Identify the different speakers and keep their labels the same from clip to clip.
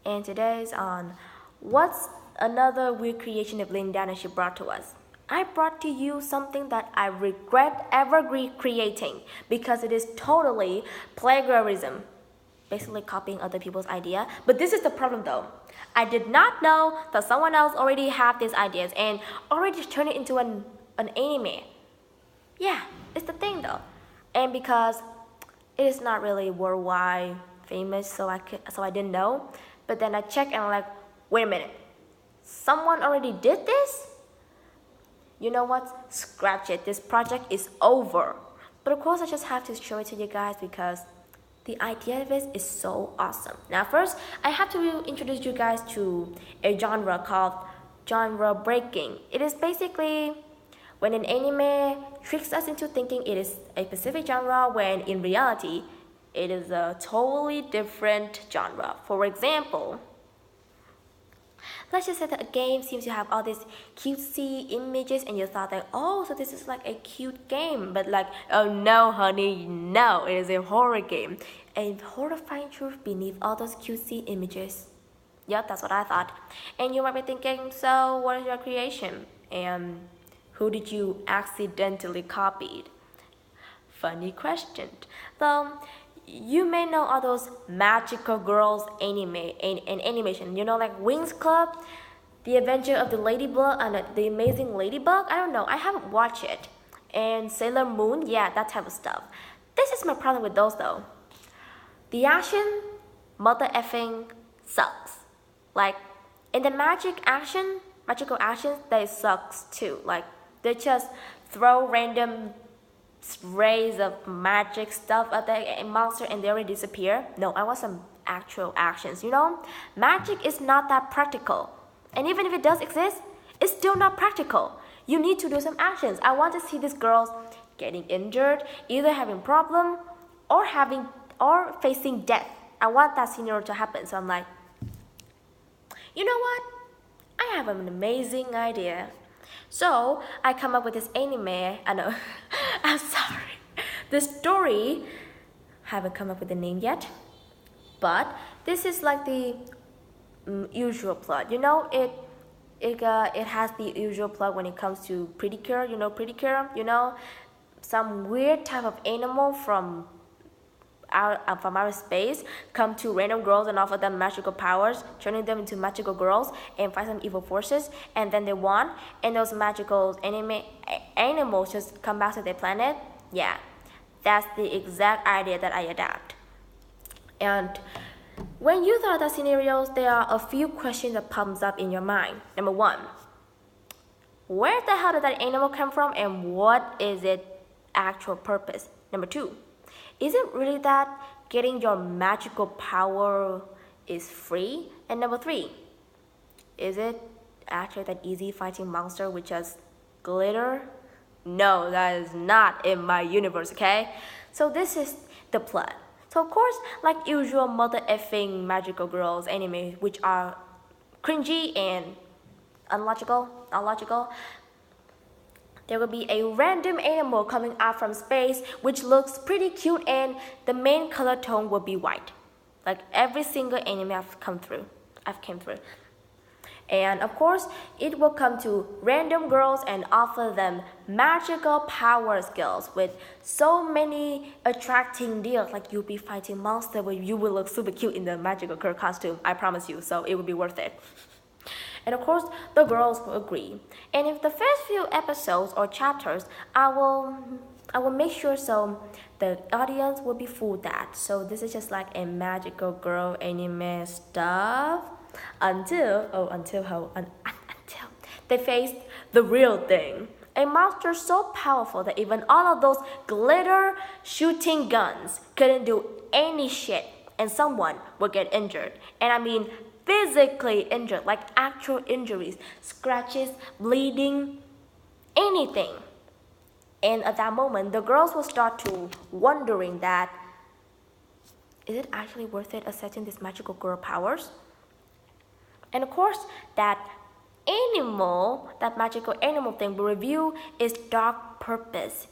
Speaker 1: and today's on what's another weird creation of Lynn Dana she brought to us. I brought to you something that I regret ever creating because it is totally plagiarism, basically copying other people's idea. But this is the problem though. I did not know that someone else already had these ideas and already turned it into an anime. Yeah, it's the thing though. And because it is not really worldwide famous, so I didn't know. But then I checked and I'm like, wait a minute, someone already did this? You know what? Scratch it. This project is over. But of course, I just have to show it to you guys because the idea of it is so awesome. Now, first, I have to introduce you guys to a genre called genre breaking. It is basically when an anime tricks us into thinking it is a specific genre when in reality, it is a totally different genre. For example, let's just say that a game seems to have all these cutesy images and you thought that, oh, so this is like a cute game. But like, oh no, honey, no, it is a horror game. A horrifying truth beneath all those cutesy images. Yep, that's what I thought. And you might be thinking, so what is your creation? And who did you accidentally copy? Funny question. Though, you may know all those magical girls animation. You know, like Wings Club, The Adventure of the Ladybug, and The Amazing Ladybug. I don't know. I haven't watched it. And Sailor Moon, yeah, that type of stuff. This is my problem with those though. The action, mother effing sucks. Like in the magical actions, they sucks too. Like they just throw random rays of magic stuff at the monster and they already disappear. No, I want some actual actions, you know? Magic is not that practical. And even if it does exist, it's still not practical. You need to do some actions. I want to see these girls getting injured, either having problem or facing death. I want that scenario to happen. So I'm like, you know what? I have an amazing idea. So I come up with this anime. I know, I'm sorry. The story, haven't come up with the name yet, but this is like the usual plot. You know, it has the usual plot when it comes to Pretty Cure. You know, Pretty Cure. You know, some weird type of animal from outer space come to random girls and offer them magical powers, turning them into magical girls and fight some evil forces, and then they won, and those magical animals just come back to their planet. Yeah, that's the exact idea that I adapt. And when you thought of that scenarios, there are a few questions that comes up in your mind. Number one, where the hell did that animal come from and what is its actual purpose? Number two, is it really that getting your magical power is free? And number three, is it actually that easy fighting monster with just glitter? No, that is not in my universe, okay? So this is the plot. So of course, like usual mother effing magical girls anime, which are cringy and unlogical, there will be a random animal coming out from space which looks pretty cute and the main color tone will be white. Like every single anime I've came through. And of course, it will come to random girls and offer them magical power skills with so many attracting deals. Like you'll be fighting monsters where you will look super cute in the magical girl costume. I promise you, so it will be worth it. And of course, the girls will agree. And if the first few episodes or chapters, I will make sure so the audience will be fooled that. So this is just like a magical girl anime stuff until they face the real thing. A monster so powerful that even all of those glitter shooting guns couldn't do any shit, and someone will get injured. And I mean physically injured, like actual injuries, scratches, bleeding, anything. And at that moment, the girls will start to wondering that, is it actually worth it accepting this magical girl powers? And of course, that magical animal thing will reveal its dark purpose.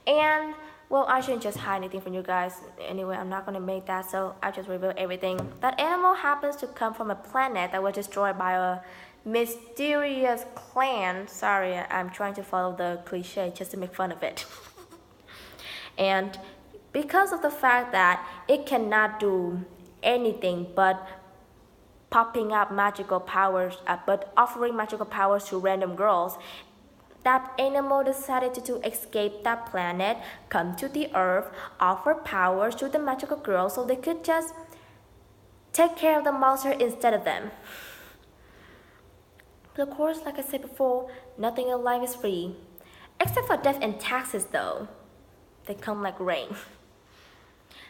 Speaker 1: And Well, I shouldn't just hide anything from you guys. Anyway, I'm not gonna make that, so I just reveal everything. That animal happens to come from a planet that was destroyed by a mysterious clan. Sorry, I'm trying to follow the cliche just to make fun of it. And because of the fact that it cannot do anything but popping up magical powers, but offering magical powers to random girls, that animal decided to escape that planet, come to the earth, offer powers to the magical girls so they could just take care of the monster instead of them. But of course, like I said before, nothing in life is free. Except for death and taxes though. They come like rain.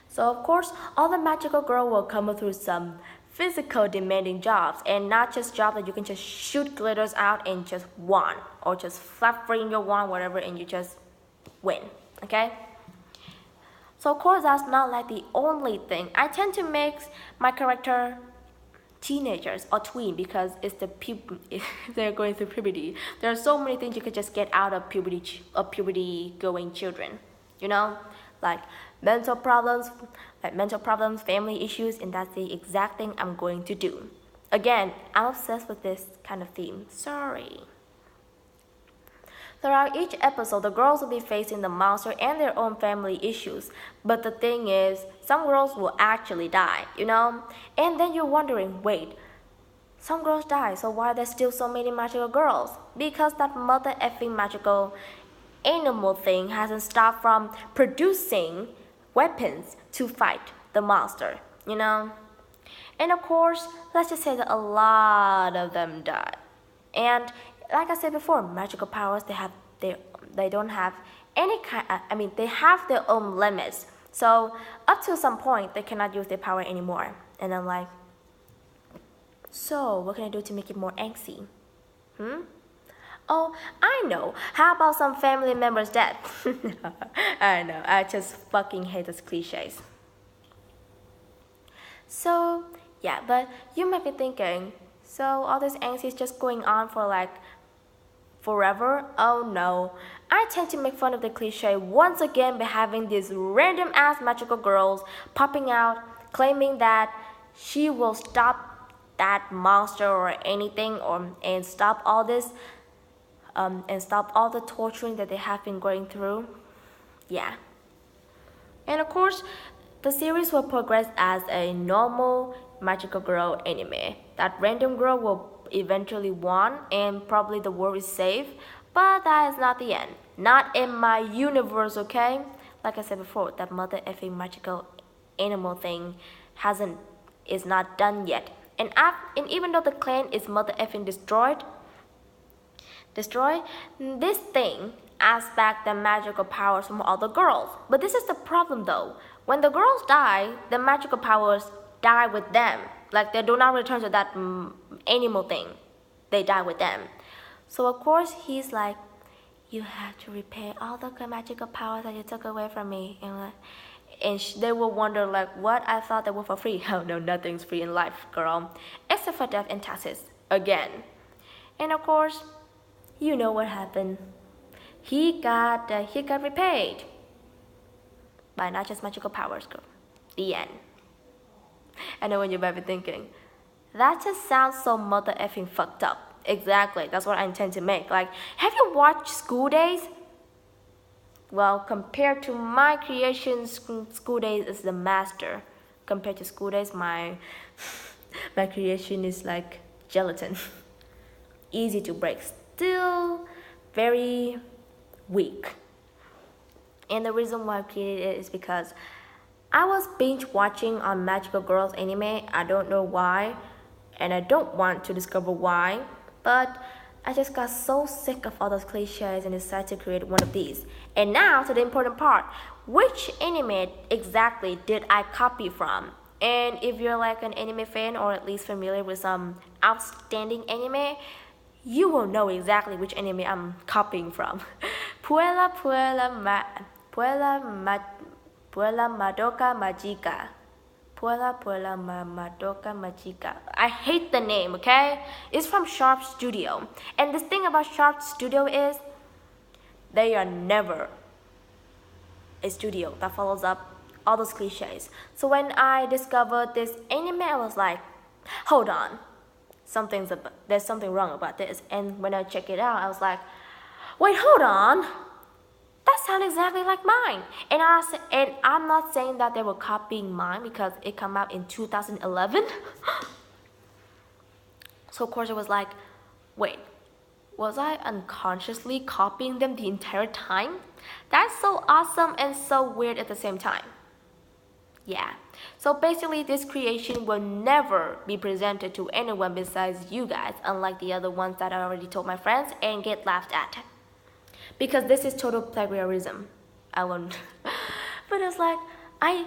Speaker 1: So of course, all the magical girl will come through some physical demanding jobs, and not just jobs that you can just shoot glitters out and just won, or just flap free your wand, whatever, and you just win, okay? So of course, that's not like the only thing. I tend to make my character teenagers or tween because it's they're going through puberty. There are so many things you could just get out of puberty going children, you know, like mental problems, family issues, and that's the exact thing I'm going to do. Again, I'm obsessed with this kind of theme. Sorry. Throughout each episode, the girls will be facing the monster and their own family issues. But the thing is, some girls will actually die, you know? And then you're wondering, wait, some girls die, so why are there still so many magical girls? Because that mother effing magical animal thing hasn't stopped from producing weapons to fight the monster, you know? And of course, let's just say that a lot of them die. And like I said before, magical powers, they don't have any kind, they have their own limits. So up to some point, they cannot use their power anymore. And I'm like, so what can I do to make it more angsty? Oh, I know. How about some family members' death? I know, I just fucking hate those cliches. So, yeah, but you might be thinking, so all this angst is just going on for like forever? Oh no. I tend to make fun of the cliche once again by having these random ass magical girls popping out claiming that she will stop that monster or anything, and stop all this and stop all the torturing that they have been going through. Yeah. And of course, the series will progress as a normal magical girl anime. That random girl will eventually won and probably the world is safe, but that is not the end. Not in my universe, okay? Like I said before, that mother effing magical animal thing is not done yet. And even though the clan is mother effing destroyed, this thing asks back the magical powers from all the girls. But this is the problem though. When the girls die, the magical powers die with them. Like they do not return to that animal thing. They die with them. So of course he's like, you have to repay all the magical powers that you took away from me. And they will wonder like, what? I thought they were for free. Oh no, nothing's free in life, girl. Except for death and taxes. Again. And of course, you know what happened. He got repaid by not just magical powers, girl. The end. I know when you might be thinking, that just sounds so mother effing fucked up. Exactly, that's what I intend to make. Like, have you watched School Days? Well, compared to my creations, School Days is the master. Compared to School Days, my creation is like gelatin. Easy to break, still very weak. And the reason why I created it is because I was binge watching on Magical Girls anime. I don't know why, and I don't want to discover why, but I just got so sick of all those cliches and decided to create one of these. And now to the important part. Which anime exactly did I copy from? And if you're like an anime fan or at least familiar with some outstanding anime, you will know exactly which anime I'm copying from. Puella Madoka Magica. Puella Madoka Magica. I hate the name, okay? It's from Sharp Studio. And this thing about Sharp Studio is they are never a studio that follows up all those cliches. So when I discovered this anime, I was like, hold on, there's something wrong about this. And when I checked it out, I was like, wait, hold on, that sounds exactly like mine. And I'm not saying that they were copying mine because it came out in 2011. So of course it was like, wait, was I unconsciously copying them the entire time? That's so awesome and so weird at the same time. Yeah, so basically this creation will never be presented to anyone besides you guys, unlike the other ones that I already told my friends and get laughed at. Because this is total plagiarism. I won't. But it's like, I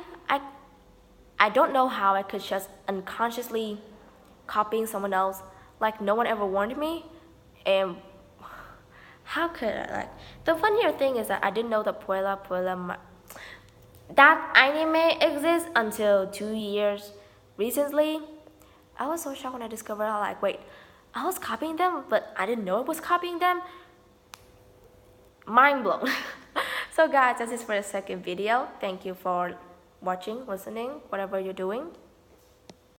Speaker 1: don't know how I could just unconsciously copying someone else, like no one ever warned me. And how could I, like, the funnier thing is that I didn't know that that anime exists until 2 years recently. I was so shocked when I discovered how, like, wait, I was copying them, but I didn't know I was copying them. Mind blown. So guys, this is for the second video. Thank you for watching, listening, whatever you're doing.